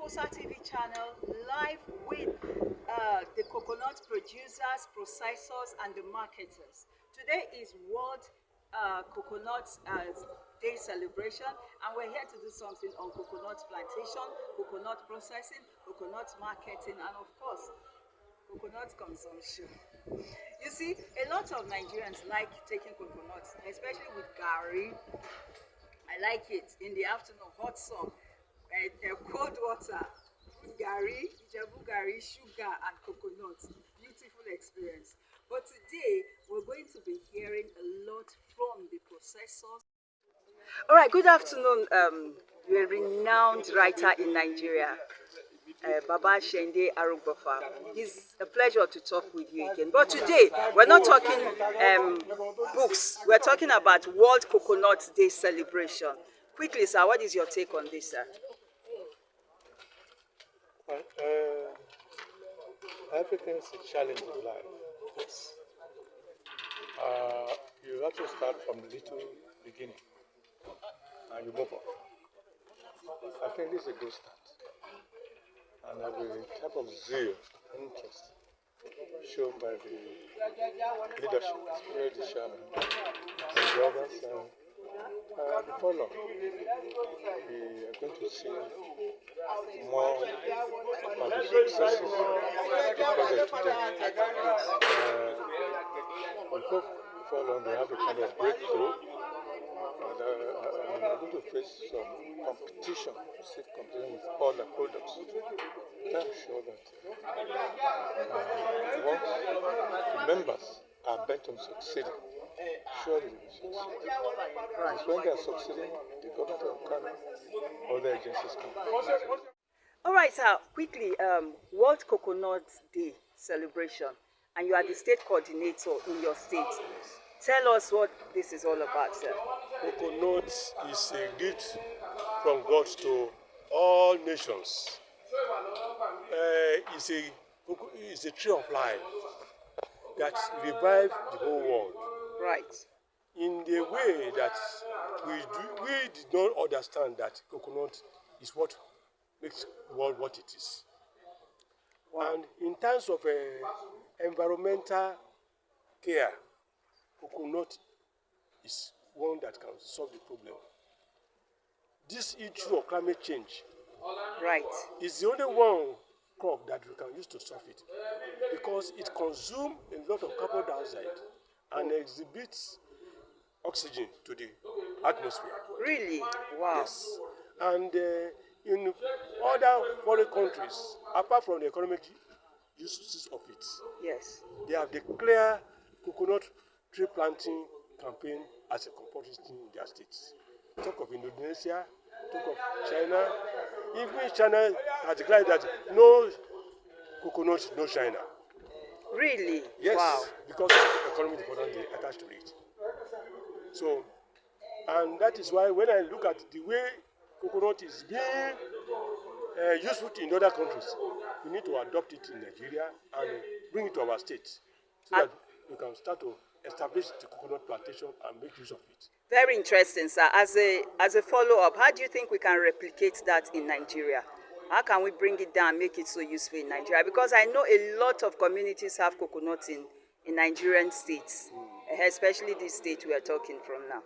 Fossa TV channel live with the coconut producers, processors, and the marketers. Today is World Coconut Day celebration, and we're here to do something on coconut plantation, coconut processing, coconut marketing, and of course, coconut consumption. You see, a lot of Nigerians like taking coconuts, especially with gari. I like it in the afternoon, hot sun, cold water, good gari, Ijebu gari, sugar, and coconut. Beautiful experience. But today, we're going to be hearing a lot from the processors. All right, good afternoon. You're a renowned writer in Nigeria, Baba Shende Arugbofa. It's a pleasure to talk with you again. But today, we're not talking books. We're talking about World Coconut Day celebration. Quickly, sir, what is your take on this, sir? Well, everything's a challenge in life. Yes. You have to start from the little beginning and you move on. I think this is a good start. And the type of zeal and interest shown by the leadership, especially the chairman and the others, before long, we are going to see more of the successes of the project today. We hope before long we have a kind of breakthrough, and we're going to face some competition, stiff competition with all the products. But I'm sure that once the members are bent on succeeding, surely they will succeed. Because when they are succeeding, the government of Ghana, other agencies come. All right, sir, quickly, World Coconut Day celebration, and you are the state coordinator in your state. Tell us what this is all about, sir. Coconut is a gift from God to all nations. It's a tree of life that revives the whole world. Right. In the way that we did not understand that coconut is what makes the world what it is. And in terms of environmental care, coconut is one that can solve the problem. This issue of climate change, right, is the only one crop that we can use to solve it, because it consumes a lot of carbon dioxide and exhibits oxygen to the atmosphere. Really? Wow. Yes. And in other foreign countries, apart from the economic uses of it, yes, they have declared coconut tree planting campaign as a compulsory thing in their states. Talk of Indonesia, talk of China. Even China has declared that no coconut, no China. Really? Yes, wow, because of the economic importance attached to it. So, and that is why when I look at the way coconut is being useful in other countries, we need to adopt it in Nigeria and bring it to our state so that we can start to establish the coconut plantation and make use of it. Very interesting, sir. As a follow-up, how do you think we can replicate that in Nigeria? How can we bring it down, make it so useful in Nigeria? Because I know a lot of communities have coconuts in Nigerian states, especially this state we are talking from now.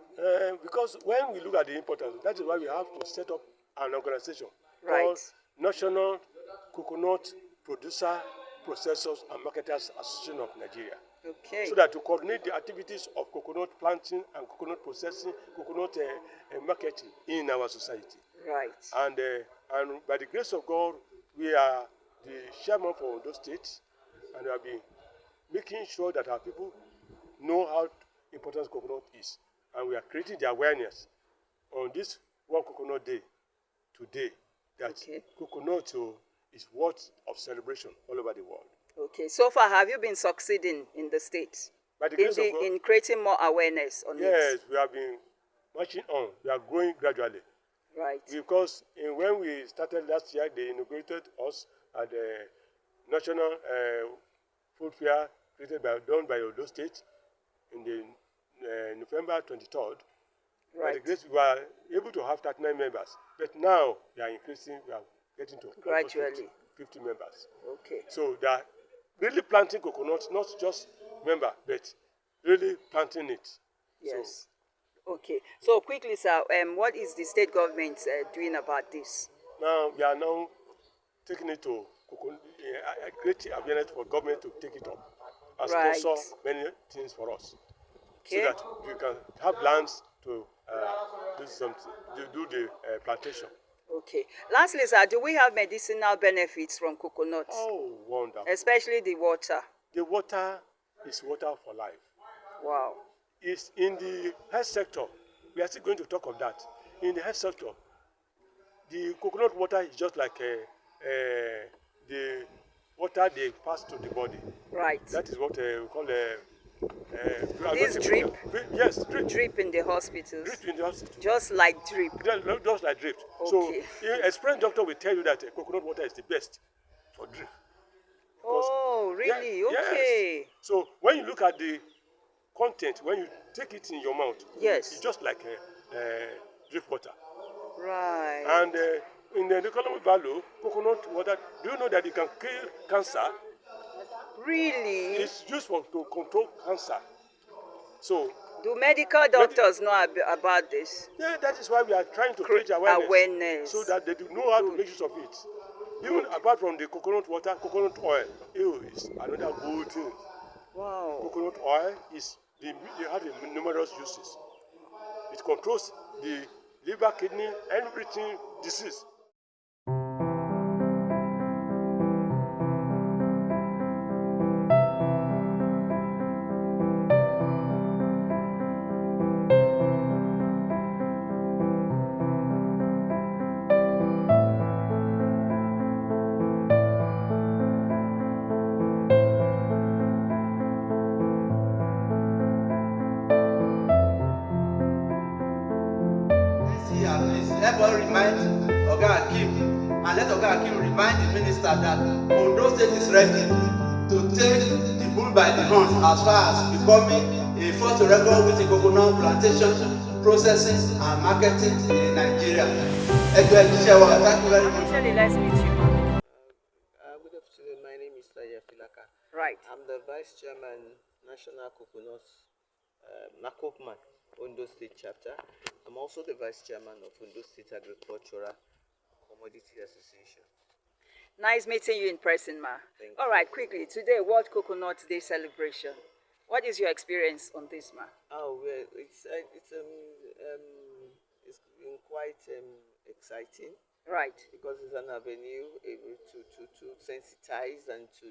Because when we look at the importance, that is why we have to set up an organization called National Coconut Producer, Processors and Marketers Association of Nigeria. Okay. So that to coordinate the activities of coconut planting and coconut processing, coconut marketing in our society. Right. And by the grace of God, we are the chairman for those states, and we have been making sure that our people know how important coconut is, and we are creating the awareness on this World Coconut Day today that coconut is worth of celebration all over the world. Okay, so far have you been succeeding in the States in creating more awareness on it? Yes, we have been marching on. We are growing gradually. Right. Because when we started last year, they inaugurated us at the National Food Fair done by Odo State in the November 23rd. Right. By the grace, we were able to have 39 members. But now we are increasing. We are getting to almost Gradually. 50 members. Okay. So they are really planting coconut, not just member, but really planting it. Yes. Okay. So quickly, sir, what is the state government doing about this? So now we are now taking it to create awareness for government to take it up and Right. sponsor many things for us, so Okay. that we can have lands to do something, to do the plantation. Okay. Lastly, sir, do we have medicinal benefits from coconut? Oh, wonderful! Especially the water. The water is water for life. Wow. Is in the health sector. We are still going to talk of that. In the health sector, the coconut water is just like the water they pass to the body. Right. That is what we call This drip? Yes, drip. Drip in the hospitals. Drip in the hospital. Just like drip. Just like drip. Okay. So, experienced doctor will tell you that coconut water is the best for drip. Oh, really? Okay. Yes. So, when you look at the content, when you take it in your mouth, Yes. it's just like drip water. Right. And in the economic value, coconut water, do you know that it can kill cancer? Really? It's used to control cancer. So, Do medical doctors know about this? yeah, that is why we are trying to create awareness, so that they do know how to make use of it. Even apart from the coconut water, coconut oil is another good thing. Wow. Coconut oil has numerous uses. It controls the liver, kidney, everything disease. Help us remind Oga Akim and let Oga Akim remind the minister that Ondo State is ready to take the bull by the horns as far as becoming a first record with the coconut plantation, processing and marketing in Nigeria. Thank you very much. Officially, let's meet you. Good afternoon. My name is Taya Filaka. Right. I'm the Vice Chairman, National Coconut NACOPPMAN, Ondo State Chapter. I'm also the Vice Chairman of Ondo State Agricultural Commodity Association. Nice meeting you in person, ma. Thank All right, quickly. Today, World Coconut Day celebration. What is your experience on this, ma? Oh, well, it's been quite exciting. Right. Because it's an avenue able to sensitize and to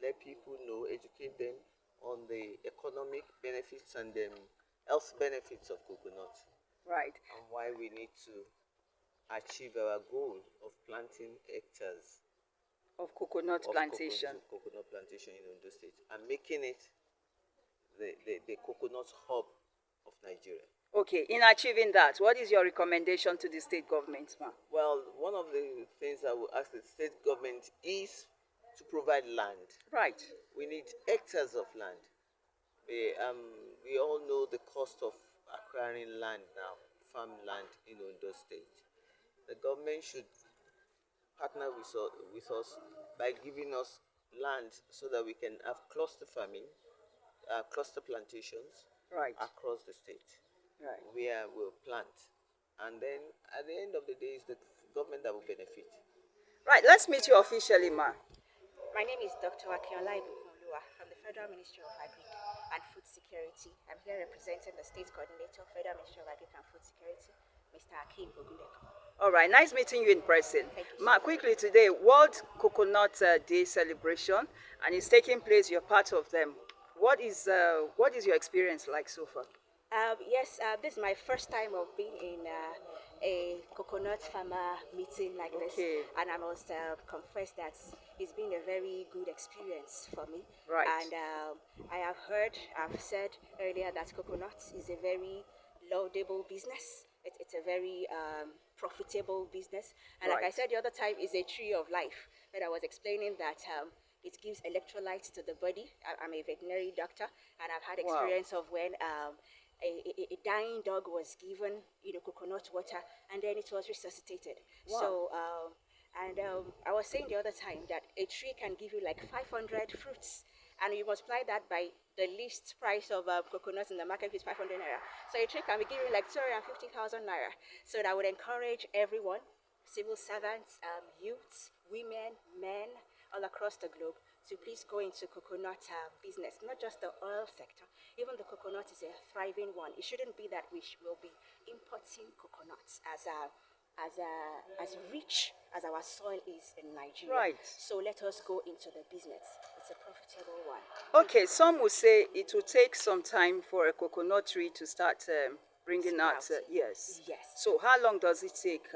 let people know, educate them on the economic benefits and health benefits of coconut. Right. And why we need to achieve our goal of planting hectares Of coconut plantation. coconut plantation in Ondo State and making it the coconut hub of Nigeria. Okay, in achieving that, what is your recommendation to the state government, ma? Well, one of the things I will ask the state government is to provide land. Right. We need hectares of land. We all know the cost of acquiring land now, farmland in Ondo State. The government should partner with us by giving us land so that we can have cluster farming, cluster plantations Right. across the state. Right. Where we'll plant. And then at the end of the day, it's the government that will benefit. Right, let's meet you officially, ma. My name is Dr. Akinola Ibukunlua from the Federal Ministry of Agric and Food Security. I'm here representing the State Coordinator, Federal Ministry of Agric and Food Security, Mr. Akim Ogundeko. All right, nice meeting you in person. Thank you. Ma, quickly today, World Coconut Day celebration, and it's taking place. You're part of them. What is your experience like so far? Yes, this is my first time of being in a coconut farmer meeting like this, and I must confess that it's been a very good experience for me. Right. And I've said earlier that coconut is a very laudable business. It's a very profitable business, and like I Right. said the other time, it's a tree of life. And I was explaining that it gives electrolytes to the body. I'm a veterinary doctor, and I've had experience of when a dying dog was given, coconut water, and then it was resuscitated. Wow. So And I was saying the other time that a tree can give you like 500 fruits, and you multiply that by the list price of coconuts in the market is 500 naira. So a tree can be giving like 250,000 naira. So that would encourage everyone, civil servants, youths, women, men, all across the globe, to please go into coconut business. Not just the oil sector, even the coconut is a thriving one. It shouldn't be that we will be importing coconuts as rich as our soil is in Nigeria. Right. So let us go into the business. It's a profitable one. Okay, some will say it will take some time for a coconut tree to start bringing out. Yes. Yes. So how long does it take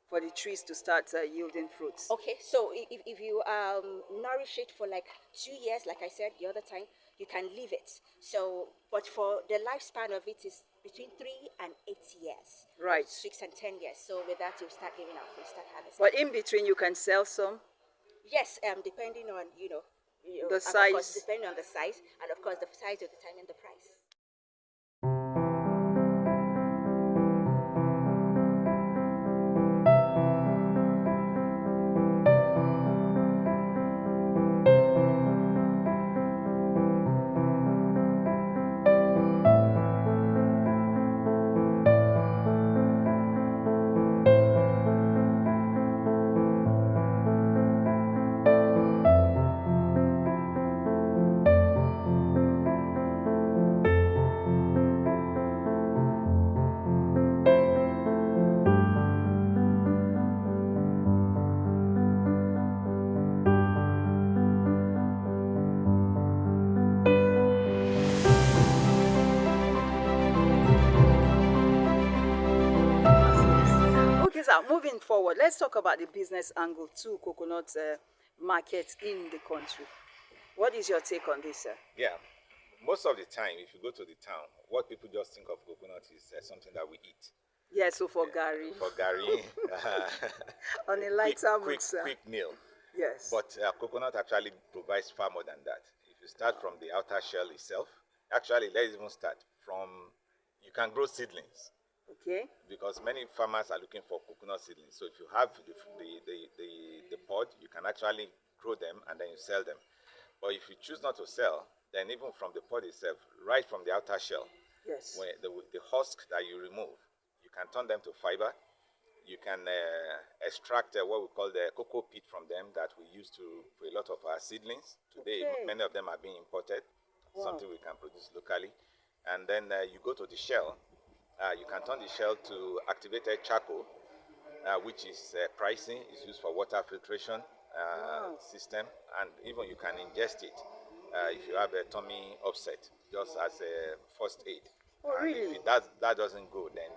for the trees to start yielding fruits? Okay, so if you nourish it for like 2 years, like I said the other time, you can leave it. So, but for the lifespan of it is between 3 and 8 years. Right. 6 and 10 years. So with that, you start giving out, you start harvesting. But in between, you can sell some. Yes, depending on The and size. of course, depending on the size, and of course the size will determine the price. Okay, sir, moving forward, let's talk about the business angle to coconut market in the country. What is your take on this, sir? Yeah, most of the time, if you go to the town, what people just think of coconut is something that we eat. Yeah, so for Gary. For Gary, On a lighter mood, quick, sir. quick meal. Yes. But coconut actually provides far more than that. If you start from the outer shell itself, actually, let's even start from, you can grow seedlings. Okay. Because many farmers are looking for coconut seedlings. So if you have the pod, you can actually grow them and then you sell them. But if you choose not to sell, then even from the pod itself, right from the outer shell, Yes. when the husk that you remove, you can turn them to fiber. You can extract what we call the cocoa peat from them that we use for a lot of our seedlings. Today, Okay. many of them are being imported, Wow. something we can produce locally. And then you go to the shell. You can turn the shell to activated charcoal, which is pricing. It's used for water filtration Wow. system, and even you can ingest it if you have a tummy upset, just as a first aid. Oh, and really? if that doesn't go, then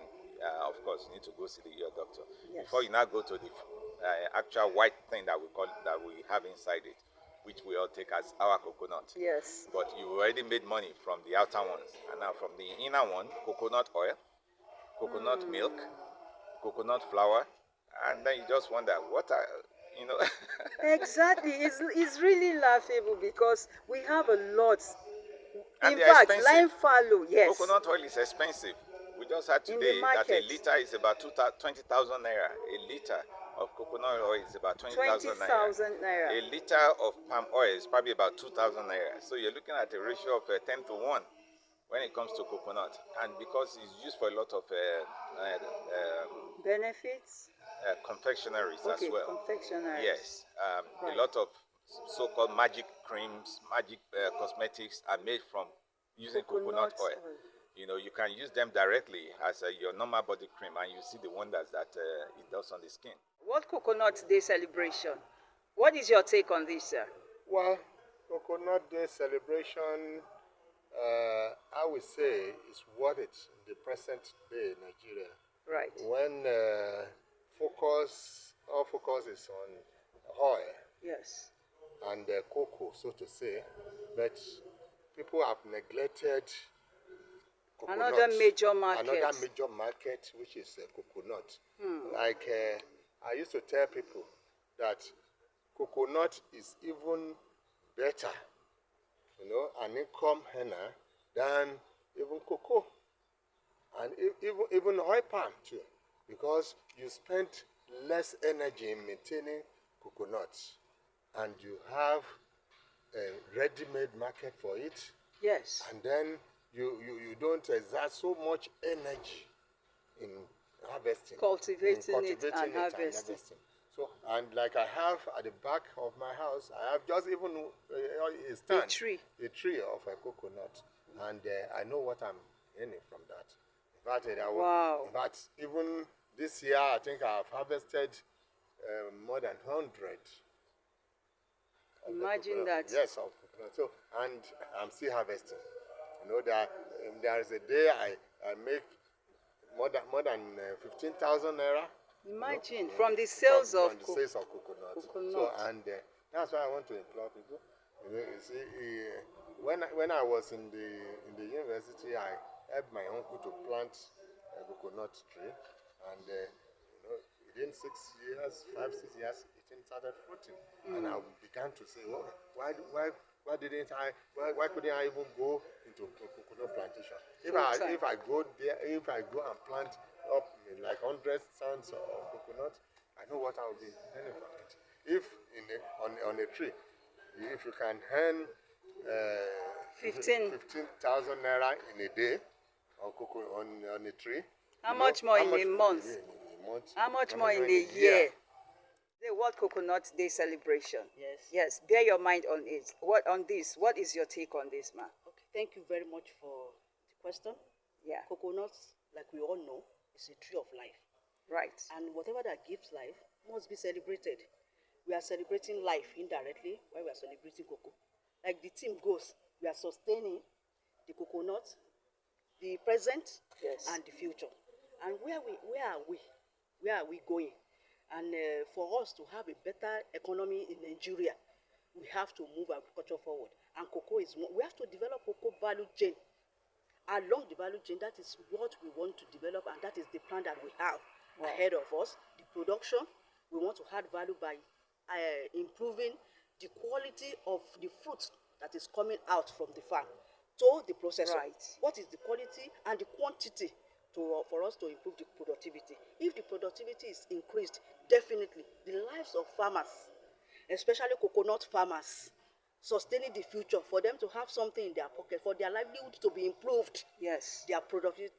of course you need to go see your doctor. Yes. Before you now go to the actual white thing that we have inside it, which we all take as our coconut. Yes. But you already made money from the outer ones, and now from the inner one, coconut oil, coconut milk, coconut flour, and then you just wonder what are Exactly. It's really laughable because we have a lot. And In they're fact, expensive. lime fallow, yes. Coconut oil is expensive. We just had In the today that a market. liter is about 20,000 naira. A liter of coconut oil is about 20,000 naira. 20,000 naira. A liter of palm oil is probably about 2,000 naira. So you're looking at a ratio of 10 to 1 when it comes to coconut. And because it's used for a lot of Benefits? confectionaries as Okay, well. confectionaries. Yes, Right. a lot of so-called magic creams, magic cosmetics are made from using coconut oil. You can use them directly as your normal body cream, and you see the wonders that it does on the skin. World Coconut Day celebration. What is your take on this, sir? Well, Coconut Day celebration, I would say, is worth it in the present day in Nigeria. Right. When all focus is on oil Yes. and cocoa, so to say, but people have neglected coconut. Another major market. Another major market, which is coconut. Like I used to tell people that coconut is even better, an income earner than even cocoa and even oil palm too, because you spend less energy in maintaining coconuts, and you have a ready-made market for it. Yes. And then you don't exert so much energy in harvesting, Cultivating it and harvesting. So, and like I have at the back of my house, I have just even a stand, a tree of a coconut, and I know what I'm earning from that. Wow. In fact, even this year, I think I've harvested more than 100. Imagine that. Yes, of coconut. So, and I'm still harvesting. You know that there is a day I make more than 15,000 naira. Imagine, from the sales of coconut. So, and that's why I want to implore people. You see, when I was in the university, I helped my uncle to plant a coconut tree, and within 6 years, 5-6 years, it started fruiting, and I began to say, well, why couldn't I even go into coconut plantation? If I go there, if I go and plant up like 100 stands of coconut, I know what I will be earning from it. If on a tree, if you can earn 15,000 naira in a day on a tree, how much more in a month? How much more in a year? The World Coconut Day celebration. Yes. Bear your mind on it. What is your take on this, ma? Okay, thank you very much for the question. Yeah. Coconuts, like we all know, is a tree of life. Right. And whatever that gives life must be celebrated. We are celebrating life indirectly while we are celebrating cocoa. Like the theme goes, we are sustaining the coconut, the present, and the future. And where are we going? And for us to have a better economy in Nigeria, we have to move agriculture forward. And cocoa is one. We have to develop cocoa value chain. Along the value chain, that is what we want to develop, and that is the plan that we have ahead of us. The production, we want to add value by improving the quality of the fruit that is coming out from the farm to the processor. Right. What is the quality and the quantity for us to improve the productivity? If the productivity is increased, definitely the lives of farmers, especially coconut farmers, sustaining the future, for them to have something in their pocket, for their livelihood to be improved. Yes. Their productivity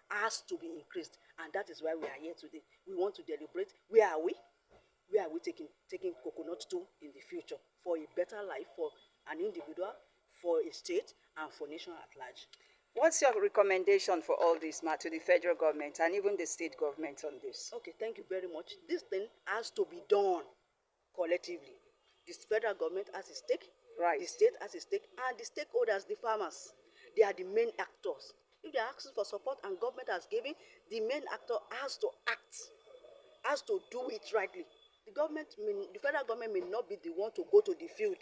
has to be increased, and that is why we are here today. We want to deliberate. Where are we? Where are we taking coconut to in the future for a better life for an individual, for a state, and for nation at large? What's your recommendation for all this, ma, to the federal government and even the state government on this? Okay, thank you very much. This thing has to be done collectively. The federal government has a stake, right. The state has a stake, and the stakeholders, the farmers, they are the main actors. If they are asking for support and government has given, the main actor has to act, has to do it rightly. The federal government may not be the one to go to the field,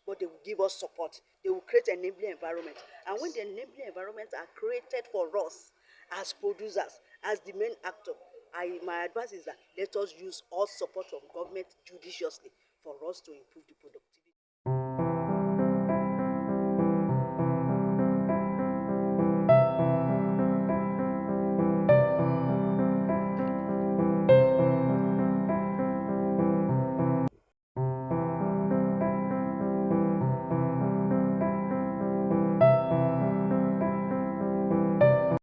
but they will give us support. They will create an enabling environment. And when the enabling environments are created for us as producers, as the main actor, my advice is that let us use all support from government judiciously for us to improve the productivity.